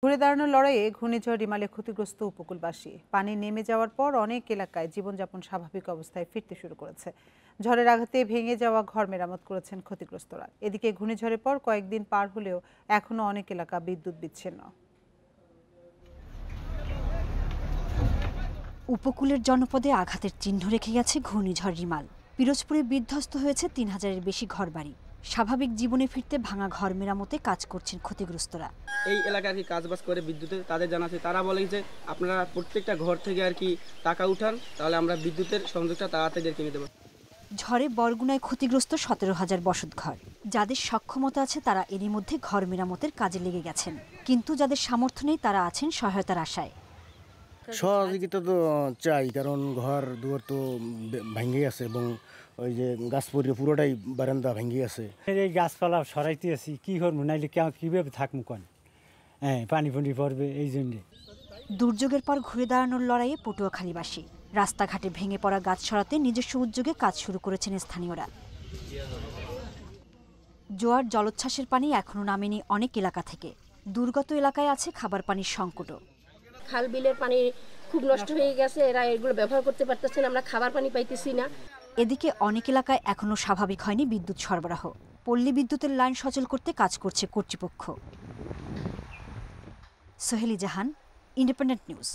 ঘুরে দাঁড়ানোর লড়াইয়ে ঘূর্ণিঝড় রিমালে ক্ষতিগ্রস্ত উপকূলবাসী। পানি নেমে যাওয়ার পর অনেক এলাকায় জীবনযাপন স্বাভাবিক অবস্থায় ফিরতে শুরু করেছে। ঝড়ের আঘাতে ভেঙে যাওয়া ঘর মেরামত করেছেন ক্ষতিগ্রস্তরা। এদিকে ঘূর্ণিঝড়ের পর কয়েকদিন পার হলেও এখনো অনেক এলাকা বিদ্যুৎ বিচ্ছিন্ন। উপকূলের জনপদে আঘাতের চিহ্ন রেখে গেছে ঘূর্ণিঝড় রিমাল। পিরোজপুরে বিধ্বস্ত হয়েছে ৩,০০০-এর বেশি ঘরবাড়ি। স্বাভাবিক জীবনে ফিরতে ভাঙা ঘর মেরামতে কাজ করছেন ক্ষতিগ্রস্তরা। এই এলাকায় আর কি কাজবাজ করে বিদ্যুতের তাদের জানাচ্ছে, তারা বলে যে আপনারা প্রত্যেকটা ঘর থেকে আর কি টাকা উঠান, তাহলে আমরা বিদ্যুতের সংযোগটা তাড়াতাড়ি কিনে দেবো। ঝড়ে বরগুনায় ক্ষতিগ্রস্ত ১৭,০০০ বসতঘর। যাদের সক্ষমতা আছে তারা এরই মধ্যে ঘর মেরামতের কাজে লেগে গেছেন, কিন্তু যাদের সামর্থ্য নেই তারা আছেন সহায়তার আশায়। সহযোগিতা তো চাই, কারণ ঘর দুয়ার তো ভেঙে আছে এবং ওই যে গাছ পড়ে পুরোটাই বারান্দা ভেঙে আছে। এই গাছপালা সরাইতে আছি, কি করবো, নাইলে কীভাবে থাকবো কোন? হ্যাঁ, পানি পড়বে এই জন্যে। দুর্যোগের পর ঘুরে দাঁড়ানোর লড়াইয়ে পটুয়াখালীবাসী। রাস্তাঘাটে ভেঙে পড়া গাছ সরাতে নিজস্ব উদ্যোগে কাজ শুরু করেছেন স্থানীয়রা। জোয়ার জলোচ্ছ্বাসের পানি এখনো নামেনি অনেক এলাকা থেকে। দুর্গত এলাকায় আছে খাবার পানির সংকটও। খাল বিলের পানি খুব নষ্ট হয়ে গেছে, এরা এগুলো ব্যবহার করতে পারতেছে না, আমরা খাবার পানি পাইতেছি না। এদিকে অনেক এলাকায় এখনো স্বাভাবিক হয়নি বিদ্যুৎ সরবরাহ। পল্লী বিদ্যুতের লাইন সচল করতে কাজ করছে কর্তৃপক্ষ। সোহেলি জাহান, ইন্ডিপেন্ডেন্ট নিউজ।